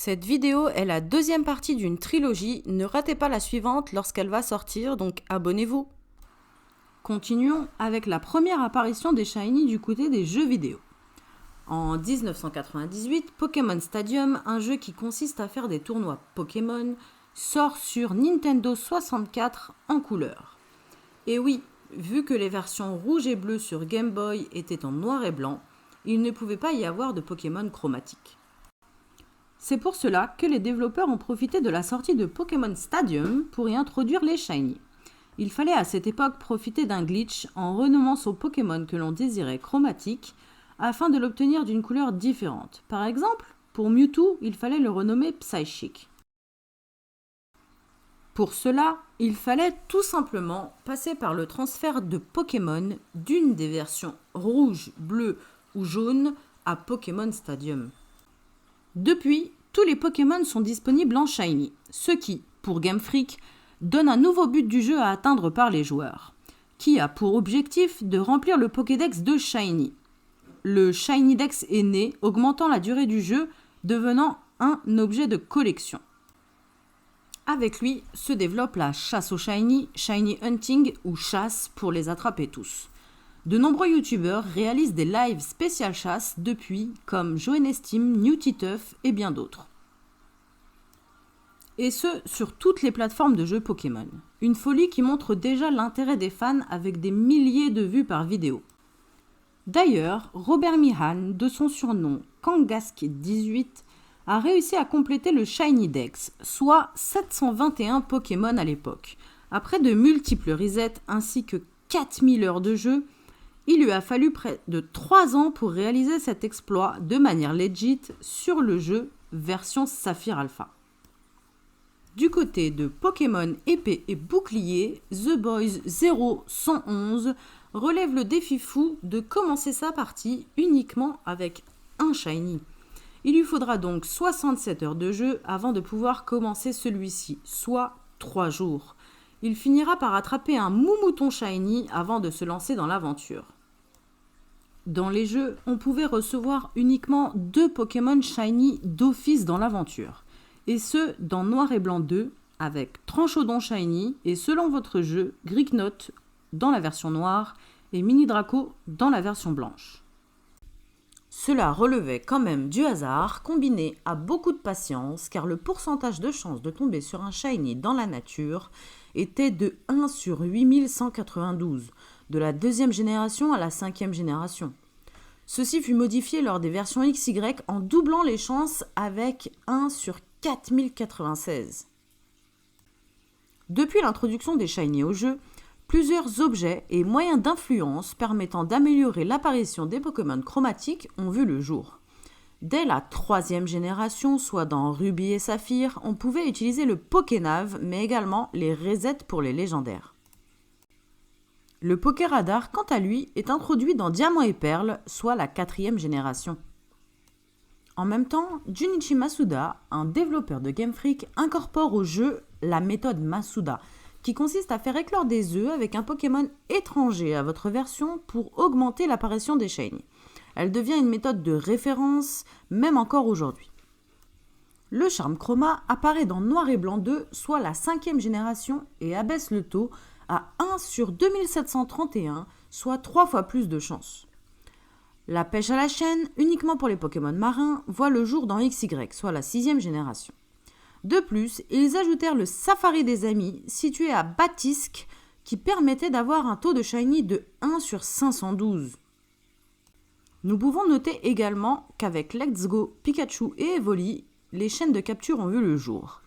Cette vidéo est la deuxième partie d'une trilogie. Ne ratez pas la suivante lorsqu'elle va sortir, donc abonnez-vous. Continuons avec la première apparition des Shiny du côté des jeux vidéo. En 1998, Pokémon Stadium, un jeu qui consiste à faire des tournois Pokémon, sort sur Nintendo 64 en couleur. Et oui, vu que les versions rouge et bleu sur Game Boy étaient en noir et blanc, il ne pouvait pas y avoir de Pokémon chromatiques. C'est pour cela que les développeurs ont profité de la sortie de Pokémon Stadium pour y introduire les Shiny. Il fallait à cette époque profiter d'un glitch en renommant son Pokémon que l'on désirait chromatique afin de l'obtenir d'une couleur différente. Par exemple, pour Mewtwo, il fallait le renommer Psychic. Pour cela, il fallait tout simplement passer par le transfert de Pokémon d'une des versions rouge, bleu ou jaune à Pokémon Stadium. Depuis, tous les Pokémon sont disponibles en Shiny, ce qui, pour Game Freak, donne un nouveau but du jeu à atteindre par les joueurs, qui a pour objectif de remplir le Pokédex de Shiny. Le Shiny Dex est né, augmentant la durée du jeu, devenant un objet de collection. Avec lui se développe la chasse aux Shiny, Shiny Hunting ou chasse pour les attraper tous. De nombreux youtubeurs réalisent des lives spécial chasse depuis, comme Joenesteam, Newtituff et bien d'autres. Et ce, sur toutes les plateformes de jeux Pokémon. Une folie qui montre déjà l'intérêt des fans avec des milliers de vues par vidéo. D'ailleurs, Robert Mihan, de son surnom Kangaskhan18, a réussi à compléter le Shiny Dex, soit 721 Pokémon à l'époque. Après de multiples resets ainsi que 4000 heures de jeu, il lui a fallu près de 3 ans pour réaliser cet exploit de manière legit sur le jeu version Saphir Alpha. Du côté de Pokémon Épée et Bouclier, The Boys 0111 relève le défi fou de commencer sa partie uniquement avec un Shiny. Il lui faudra donc 67 heures de jeu avant de pouvoir commencer celui-ci, soit 3 jours. Il finira par attraper un Moumouton Shiny avant de se lancer dans l'aventure. Dans les jeux, on pouvait recevoir uniquement 2 Pokémon Shiny d'office dans l'aventure. Et ce, dans Noir et Blanc 2, avec Tranchodon Shiny et selon votre jeu, Gricknot dans la version noire et Mini Draco dans la version blanche. Cela relevait quand même du hasard, combiné à beaucoup de patience, car le pourcentage de chance de tomber sur un Shiny dans la nature était de 1 sur 8192, de la 2e génération à la 5e génération. Ceci fut modifié lors des versions XY en doublant les chances avec 1 sur 4096. Depuis l'introduction des Shiny au jeu, plusieurs objets et moyens d'influence permettant d'améliorer l'apparition des Pokémon chromatiques ont vu le jour. Dès la 3e génération, soit dans Ruby et Saphir, on pouvait utiliser le Pokénav, mais également les resets pour les légendaires. Le Pokéradar, quant à lui, est introduit dans Diamant et Perle, soit la 4e génération. En même temps, Junichi Masuda, un développeur de Game Freak, incorpore au jeu la méthode Masuda, qui consiste à faire éclore des œufs avec un Pokémon étranger à votre version pour augmenter l'apparition des Shiny. Elle devient une méthode de référence, même encore aujourd'hui. Le charme chroma apparaît dans Noir et Blanc 2, soit la 5e génération, et abaisse le taux à 1 sur 2731, soit 3 fois plus de chances. La pêche à la chaîne, uniquement pour les Pokémon marins, voit le jour dans XY, soit la 6e génération. De plus, ils ajoutèrent le Safari des Amis, situé à Batisque, qui permettait d'avoir un taux de Shiny de 1 sur 512. Nous pouvons noter également qu'avec Let's Go, Pikachu et Evoli, les chaînes de capture ont vu le jour.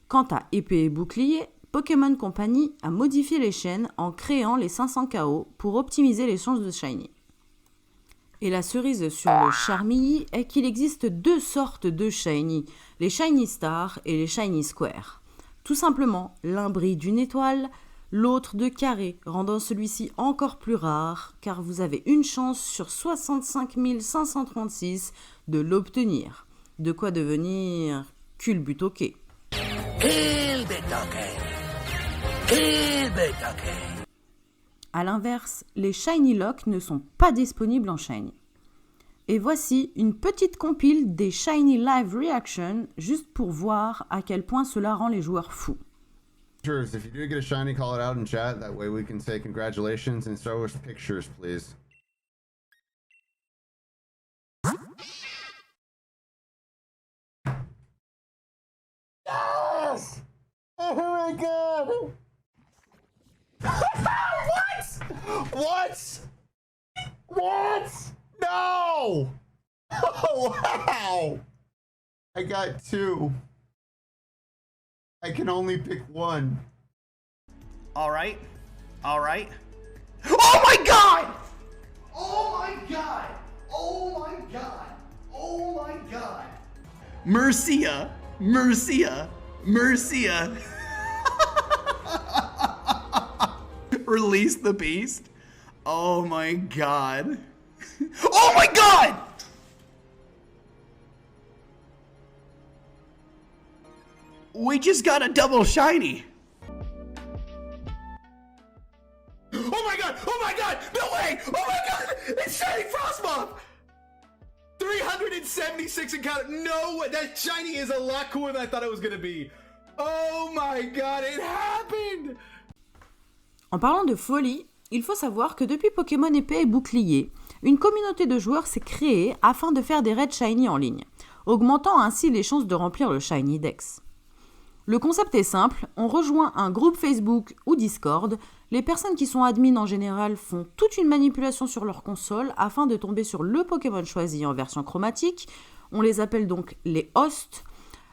Quant à Épée et Bouclier, Pokémon Company a modifié les chaînes en créant les 500 KO pour optimiser les chances de Shiny. Et la cerise sur le Charmilly est qu'il existe 2 sortes de Shiny, les Shiny Star et les Shiny Square. Tout simplement, l'un brille d'une étoile, l'autre de carré, rendant celui-ci encore plus rare, car vous avez une chance sur 65 536 de l'obtenir. De quoi devenir culbutoqué. A l'inverse, les Shiny Lock ne sont pas disponibles en Shiny. Et voici une petite compile des Shiny Live Reaction, juste pour voir à quel point cela rend les joueurs fous. If you do get a shiny, call it out in chat. That way we can say congratulations and show us pictures, please. Yes! Oh my god! What? What? What? No! Oh wow! I got 2. I can only pick 1. All right. Oh my god! Oh my god! Oh my god! Oh my god! Mercia! Release the beast? Oh my god. Oh my god! We just got a double shiny. Oh my god! Oh my god! No way! Oh my god! It's shiny Frostmoth! 376 encounter. No way! That shiny is a lot cooler than I thought it was gonna be. Oh my god! It happened! En parlant de folie, il faut savoir que depuis Pokémon Épée et Bouclier, une communauté de joueurs s'est créée afin de faire des raids shiny en ligne, augmentant ainsi les chances de remplir le Shiny Dex. Le concept est simple, on rejoint un groupe Facebook ou Discord, les personnes qui sont admins en général font toute une manipulation sur leur console afin de tomber sur le Pokémon choisi en version chromatique, on les appelle donc les hosts.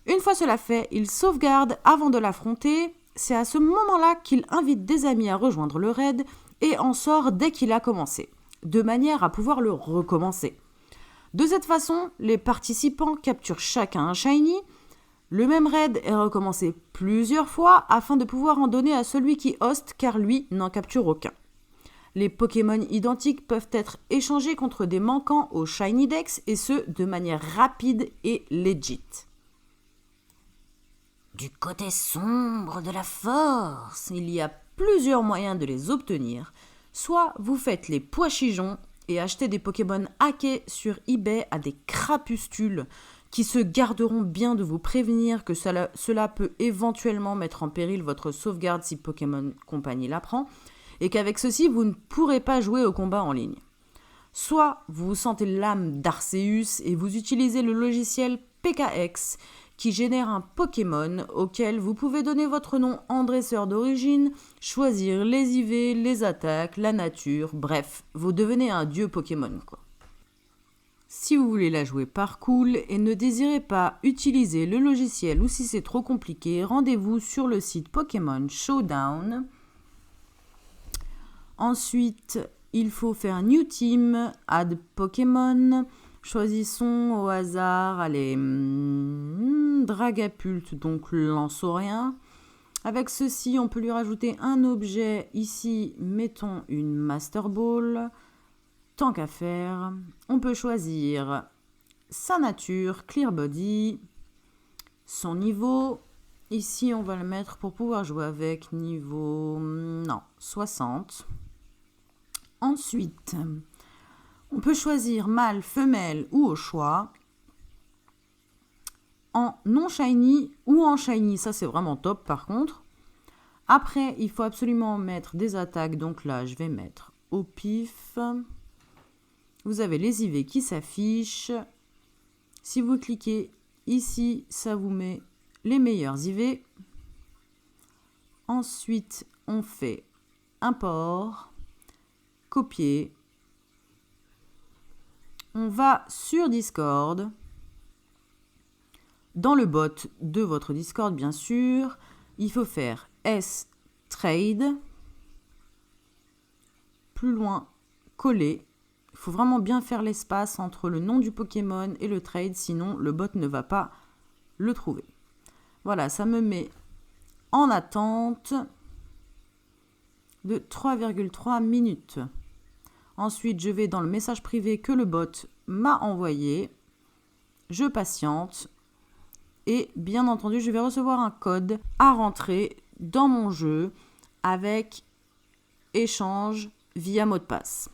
Une fois cela fait, ils sauvegardent avant de l'affronter, c'est à ce moment-là qu'ils invitent des amis à rejoindre le raid et en sort dès qu'il a commencé, de manière à pouvoir le recommencer. De cette façon, les participants capturent chacun un shiny. Le même raid est recommencé plusieurs fois afin de pouvoir en donner à celui qui host car lui n'en capture aucun. Les Pokémon identiques peuvent être échangés contre des manquants au Shiny Dex et ce de manière rapide et legit. Du côté sombre de la force, il y a plusieurs moyens de les obtenir. Soit vous faites les pois chigeons et achetez des Pokémon hackés sur eBay à des crapustules qui se garderont bien de vous prévenir que cela peut éventuellement mettre en péril votre sauvegarde si Pokémon Company l'apprend, et qu'avec ceci, vous ne pourrez pas jouer au combat en ligne. Soit vous sentez l'âme d'Arceus et vous utilisez le logiciel PKX qui génère un Pokémon auquel vous pouvez donner votre nom en dresseur d'origine, choisir les IV, les attaques, la nature, bref, vous devenez un dieu Pokémon quoi. Si vous voulez la jouer par cool et ne désirez pas utiliser le logiciel ou si c'est trop compliqué, rendez-vous sur le site Pokémon Showdown. Ensuite, il faut faire New Team, Add Pokémon. Choisissons au hasard, allez, Dragapult, donc Lanceorien. Avec ceci, on peut lui rajouter un objet. Ici, mettons une Master Ball. Tant qu'à faire, on peut choisir sa nature, Clear Body, son niveau. Ici, on va le mettre pour pouvoir jouer avec niveau 60. Ensuite, on peut choisir mâle, femelle ou au choix. En non shiny ou en shiny, ça c'est vraiment top par contre. Après, il faut absolument mettre des attaques, donc là, je vais mettre au pif. Vous avez les IV qui s'affichent. Si vous cliquez ici, ça vous met les meilleurs IV. Ensuite, on fait import, copier. On va sur Discord. Dans le bot de votre Discord, bien sûr, il faut faire S-Trade. Plus loin, coller. Il faut vraiment bien faire l'espace entre le nom du Pokémon et le trade, sinon le bot ne va pas le trouver. Voilà, ça me met en attente de 3,3 minutes. Ensuite, je vais dans le message privé que le bot m'a envoyé. Je patiente. Et bien entendu, je vais recevoir un code à rentrer dans mon jeu avec échange via mot de passe.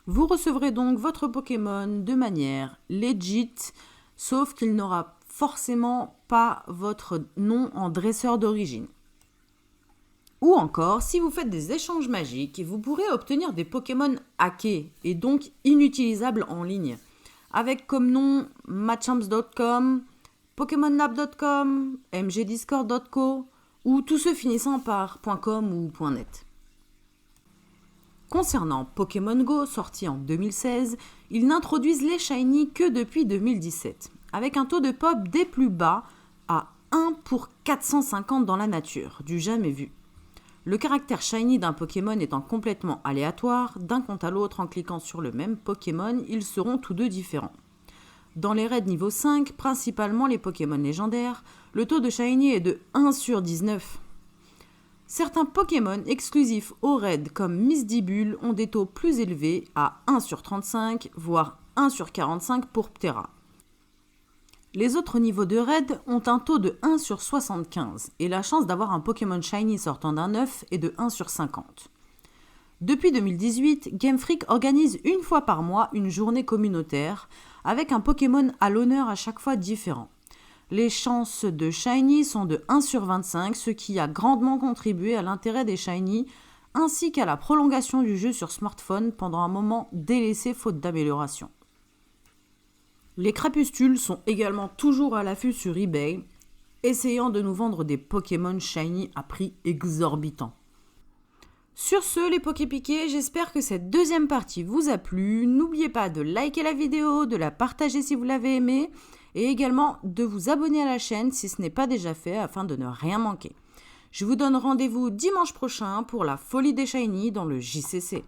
Vous recevrez donc votre Pokémon de manière legit, sauf qu'il n'aura forcément pas votre nom en dresseur d'origine. Ou encore, si vous faites des échanges magiques, vous pourrez obtenir des Pokémon hackés et donc inutilisables en ligne, avec comme nom Machamps.com, PokémonLab.com, MGDiscord.co ou tous ceux finissant par .com ou .net. Concernant Pokémon Go, sorti en 2016, ils n'introduisent les Shiny que depuis 2017, avec un taux de pop des plus bas à 1 pour 450 dans la nature, du jamais vu. Le caractère Shiny d'un Pokémon étant complètement aléatoire, d'un compte à l'autre en cliquant sur le même Pokémon, ils seront tous deux différents. Dans les raids niveau 5, principalement les Pokémon légendaires, le taux de Shiny est de 1 sur 19. Certains Pokémon exclusifs aux raids comme Misdibule ont des taux plus élevés à 1 sur 35, voire 1 sur 45 pour Ptera. Les autres niveaux de raid ont un taux de 1 sur 75 et la chance d'avoir un Pokémon Shiny sortant d'un œuf est de 1 sur 50. Depuis 2018, Game Freak organise une fois par mois une journée communautaire avec un Pokémon à l'honneur à chaque fois différent. Les chances de Shiny sont de 1 sur 25, ce qui a grandement contribué à l'intérêt des Shiny ainsi qu'à la prolongation du jeu sur smartphone pendant un moment délaissé faute d'amélioration. Les crapustules sont également toujours à l'affût sur eBay, essayant de nous vendre des Pokémon Shiny à prix exorbitant. Sur ce, les Poképiqués, j'espère que cette deuxième partie vous a plu. N'oubliez pas de liker la vidéo, de la partager si vous l'avez aimée, et également de vous abonner à la chaîne si ce n'est pas déjà fait afin de ne rien manquer. Je vous donne rendez-vous dimanche prochain pour la folie des Shiny dans le JCC.